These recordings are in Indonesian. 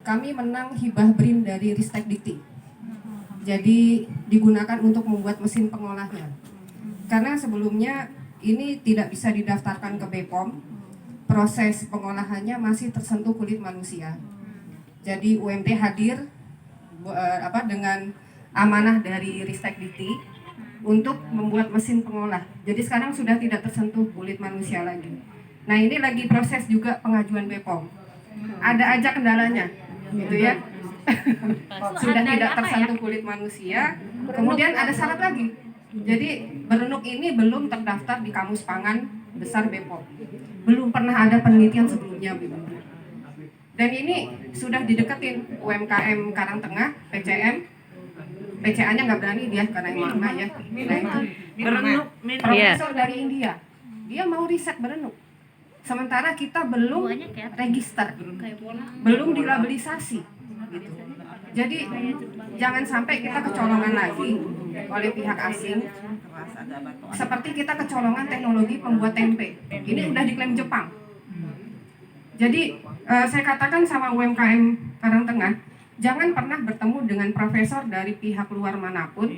kami menang hibah BRIN dari Ristek Dikti. Jadi digunakan untuk membuat mesin pengolahnya. Karena sebelumnya ini tidak bisa didaftarkan ke BPOM, proses pengolahannya masih tersentuh kulit manusia. Jadi UMT hadir dengan amanah dari Ristek Dikti untuk membuat mesin pengolah. Jadi sekarang sudah tidak tersentuh kulit manusia lagi. Nah, ini lagi proses juga pengajuan BPOM. Ada aja kendalanya, gitu ya. Sudah tidak tersentuh kulit manusia. Kemudian ada syarat lagi. Jadi berenuk ini belum terdaftar di Kamus Pangan Besar BPOM. Belum pernah ada penelitian sebelumnya, Bu. Dan ini sudah dideketin UMKM Karangtengah, PCM. PCA-nya nggak berani dia karena Myanmar ya. Nah itu berenuk profesor dari India. Dia mau riset berenuk. Sementara kita belum register, belum dilabelisasi. Gitu. Jadi jangan sampai kita kecolongan lagi oleh pihak asing. Seperti kita kecolongan teknologi pembuat tempe. Ini udah diklaim Jepang. Jadi saya katakan sama UMKM Karangtengah, jangan pernah bertemu dengan profesor dari pihak luar manapun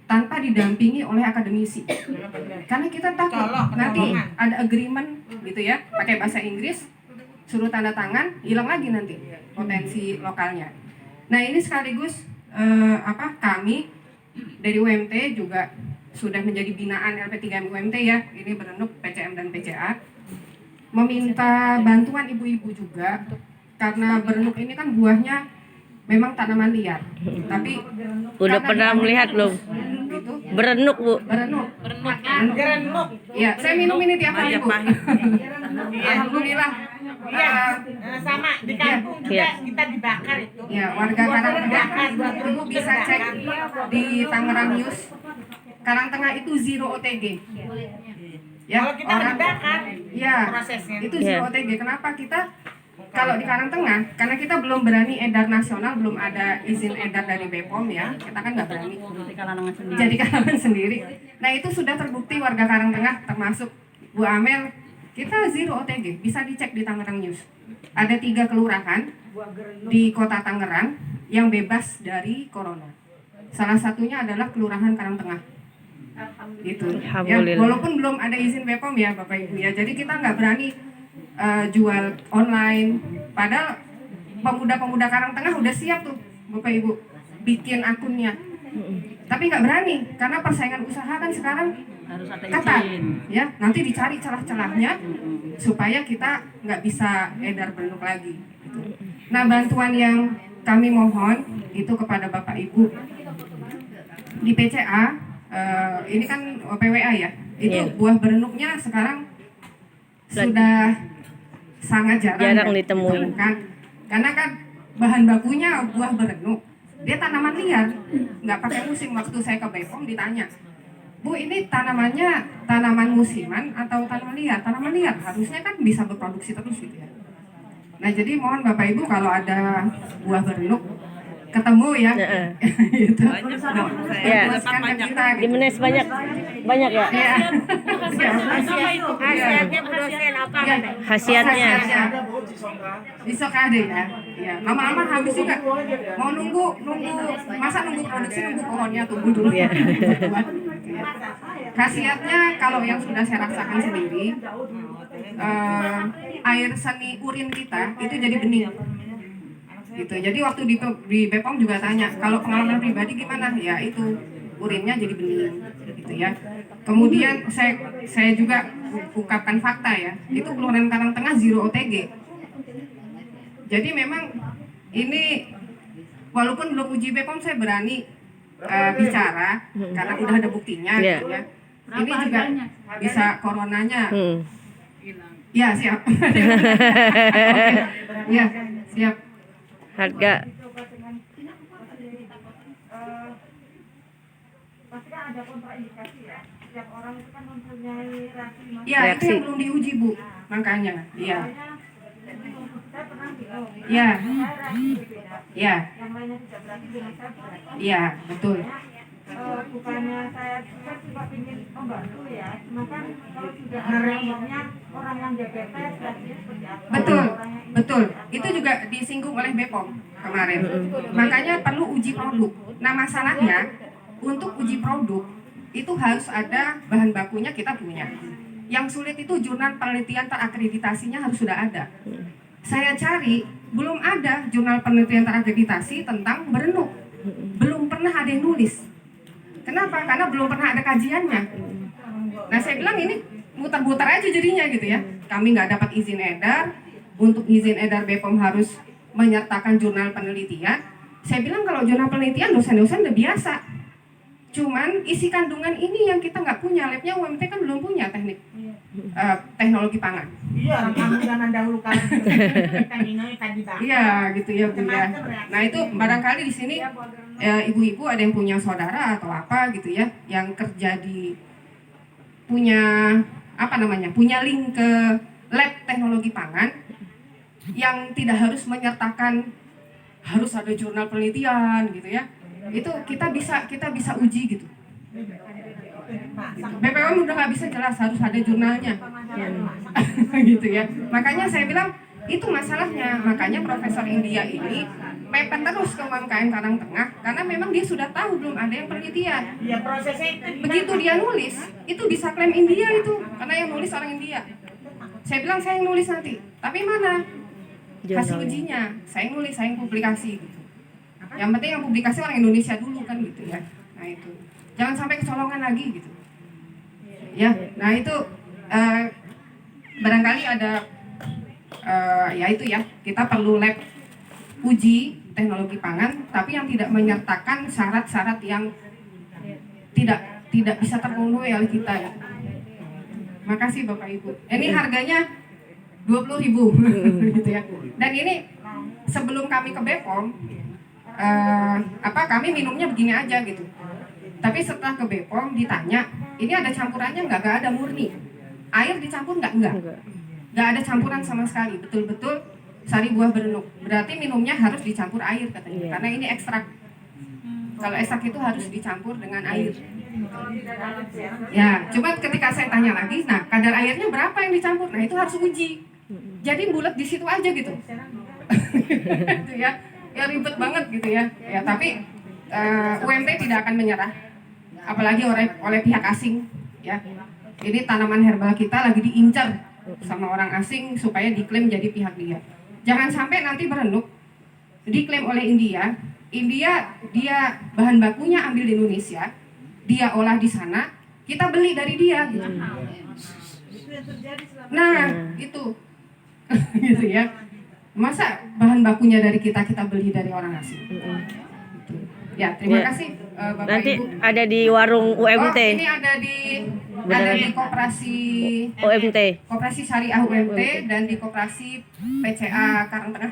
tanpa didampingi oleh akademisi. Karena kita takut nanti ada agreement gitu ya, pakai bahasa Inggris, suruh tanda tangan, hilang lagi nanti potensi lokalnya. Nah, ini sekaligus kami dari UMT juga sudah menjadi binaan LP3M UMT ya, ini berenuk PCM dan PCA. Meminta bantuan ibu-ibu juga karena berenuk ini kan buahnya memang tanaman liar. Tapi udah pernah melihat belum? Gitu. Berenuk, Bu. Berenuk. Ya, saya minum ini tiap hari, Bu. Alhamdulillah. Sama di kampung juga kita dibakar itu. Ya, warga Karangtengah Ibu bisa cek di Tangerang News. Karangtengah itu zero OTG. Ya, kalau kita dibakar, ya, prosesnya itu zero OTG. Kenapa kita kalau di Karangtengah, karena kita belum berani edar nasional, belum ada izin edar dari BPOM ya, kita kan nggak berani jadi kalangan sendiri. Nah, itu sudah terbukti warga Karangtengah termasuk Bu Amel, kita zero OTG, bisa dicek di Tangerang News. Ada 3 kelurahan di kota Tangerang yang bebas dari corona. Salah satunya adalah Kelurahan Karangtengah. Gitu. Ya, walaupun belum ada izin BPOM ya Bapak Ibu ya, jadi kita nggak berani jual online. Padahal pemuda-pemuda Karangtengah udah siap tuh Bapak Ibu bikin akunnya, tapi nggak berani karena persaingan usaha kan sekarang harus ada ketat izin. ya, nanti dicari celah-celahnya supaya kita nggak bisa edar berenuk lagi gitu. Nah, bantuan yang kami mohon itu kepada Bapak Ibu di PCA, ini kan PWA ya, itu buah berenuknya sekarang sudah sangat jarang ditemui. Karena kan bahan bakunya buah berenuk, dia tanaman liar, nggak pakai musim. Waktu saya ke BPOM ditanya, Bu, ini tanamannya tanaman musiman atau tanaman liar? Tanaman liar, harusnya kan bisa berproduksi terus gitu ya. Nah, jadi mohon Bapak Ibu kalau ada buah berenuk ketemu ya, gitu. Di Menes banyak ya. Khasiatnya berdosen apa? Khasiatnya. Besok ada ya. Ya, lama-lama habis juga. Mau nunggu masa nunggu produksi, nunggu pohonnya tumbuh dulu ya. Khasiatnya kalau yang sudah saya rasakan sendiri, air seni urin kita itu jadi bening. Gitu. Jadi waktu di BPOM juga tanya, kalau pengalaman pribadi gimana? Ya itu urinnya jadi bening gitu ya. Kemudian saya juga ungkapkan fakta ya, itu Kelurahan Karangtengah zero OTG. Jadi memang ini walaupun belum uji BPOM saya berani bicara karena udah ada buktinya gitu ya. Ini juga bisa coronanya. Ya, siap. Oke. Ya, siap. Harga pasti kan ada kontraindikasi ya. Setiap orang itu kan mempunyai reaksi. Ya, itu yang belum diuji, Bu. Makanya, iya. Saya pernah bingung. Iya. Saya reaksi berbeda. Iya. Yang lainnya tidak berarti dengan saya berarti. Iya, betul. bukannya saya juga ingin membantu ya, cuma kan kalau sudah ada uangnya orang yang diabetes gajinya seperti apa? Betul, Orang yang ini betul. seperti apa? Itu juga disinggung oleh BPOM kemarin. Makanya perlu uji produk. Nah masalahnya untuk uji produk itu harus ada bahan bakunya, kita punya. Yang sulit itu jurnal penelitian terakreditasinya harus sudah ada. Saya cari belum ada jurnal penelitian terakreditasi tentang berenuk. Belum pernah ada yang nulis. Kenapa? Karena belum pernah ada kajiannya. Nah saya bilang ini muter-muter aja jadinya gitu ya. Kami nggak dapat izin edar. Untuk izin edar BPOM harus menyertakan jurnal penelitian. Saya bilang kalau jurnal penelitian dosen-dosen udah biasa. Cuman isi kandungan ini yang kita nggak punya. Labnya UMT kan belum punya teknologi pangan. Iya, kamu jangan dahulu kan minum tadi bang. Iya gitu ya Bu ya. Nah itu barangkali di sini ibu-ibu ada yang punya saudara atau apa gitu ya, yang kerja di punya punya link ke lab teknologi pangan yang tidak harus menyertakan harus ada jurnal penelitian gitu ya. Itu kita bisa uji gitu. BPOM udah nggak bisa jelas, harus ada jurnalnya. Gitu ya. Makanya saya bilang itu masalahnya. Makanya Profesor India ini mepet terus ke UMKM Karangtengah karena memang dia sudah tahu belum ada yang penelitian. Ya prosesnya itu Begitu dia nulis, itu bisa klaim India itu karena yang nulis orang India. Saya bilang saya yang nulis nanti, tapi mana hasil ujinya? Saya yang nulis, saya yang publikasi gitu. Yang penting yang publikasi orang Indonesia dulu kan gitu ya. Nah itu jangan sampai kecolongan lagi gitu. Ya, nah itu barangkali ada ya itu ya, kita perlu lab uji teknologi pangan, tapi yang tidak menyertakan syarat-syarat yang tidak bisa terpenuhi oleh kita ya. Makasih Bapak Ibu. Ini harganya 20.000 gitu ya. Dan ini sebelum kami ke BPOM, kami minumnya begini aja gitu. Tapi setelah ke BPOM ditanya, ini ada campurannya nggak? Nggak ada, murni. Air dicampur nggak? Nggak ada campuran sama sekali. Betul-betul sari buah berenuk. Berarti minumnya harus dicampur air katanya. Karena ini ekstrak. Kalau ekstrak itu harus dicampur dengan air. Ya, cuma ketika saya tanya lagi, nah kadar airnya berapa yang dicampur? Nah itu harus uji. Jadi bulat di situ aja gitu. Itu ya. Ya ribet banget gitu ya. Ya tapi UMT tidak akan menyerah. Apalagi oleh pihak asing ya. Ini tanaman herbal kita lagi diincar sama orang asing supaya diklaim jadi pihak dia. Jangan sampai nanti berenuk diklaim oleh India. Dia bahan bakunya ambil di Indonesia, dia olah di sana, kita beli dari dia gitu. Nah, itu gitu ya. Masa bahan bakunya dari kita beli dari orang asing? Ya, terima kasih Bapak Nanti Ibu. ada di warung UMT. Oh, ini ada di koperasi UMT. Koperasi Syariah UMT dan di koperasi PCA Karangtengah.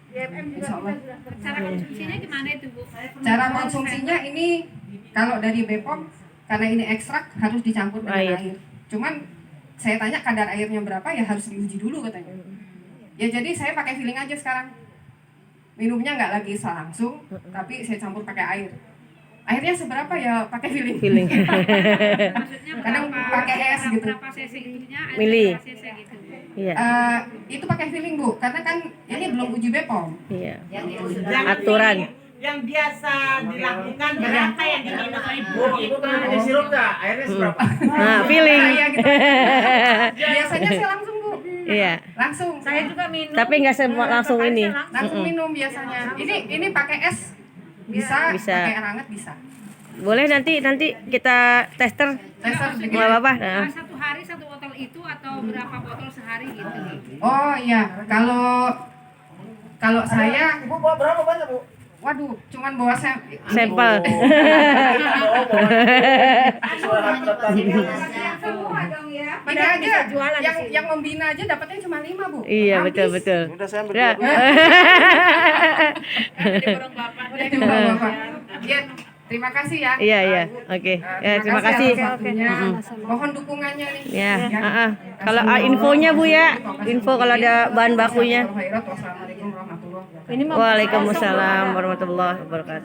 Insya Allah. Cara konsumsinya gimana itu Bu? Cara konsumsinya ini kalau dari BPOM karena ini ekstrak harus dicampur dengan air. Cuman saya tanya kadar airnya berapa ya harus diuji dulu katanya. Ya jadi saya pakai feeling aja sekarang. Minumnya nggak lagi langsung, tapi saya campur pakai air. Airnya seberapa ya pakai feeling. Maksudnya Kadang pakai es gitu. Berapa cc itunya? Mili. Berapa cc gitu. Iya. Itu pakai feeling Bu, karena kan ini belum uji BPOM. Iya. yang Aturan. yang biasa dilakukan berapa yang diminum ibu? Ibu pernah ada sirup nggak? Airnya seberapa? Nah, feeling. Iya gitu. Biasanya saya langsung Bu. Iya. Langsung. Saya juga minum. Tapi nggak semua langsung ini. Langsung minum biasanya. Ini pakai es bisa, Bisa. pakai air hangat bisa. Boleh nanti kita tester. Tester Nggak begini. apa-apa. Nah. Satu hari satu botol itu atau berapa botol sehari gitu? Oh iya, kalau saya, Ibu bawa berapa banyak, Bu? waduh, cuman bawa Sampel. Tidak aja, yang membina aja dapatnya cuma 5 Bu. Iya, Habis. betul. Udah saya ambil Ya. dua. Udah coba Bapak. Ya, terima kasih ya. Iya. Oke. Ya, terima kasih. atas waktunya. Mohon dukungannya nih. Ya, kalau infonya Bu ya, info kalau ada bahan bakunya. Wassalamualaikum warahmatullahi wabarakatuh. Waalaikumsalam warahmatullahi wabarakatuh.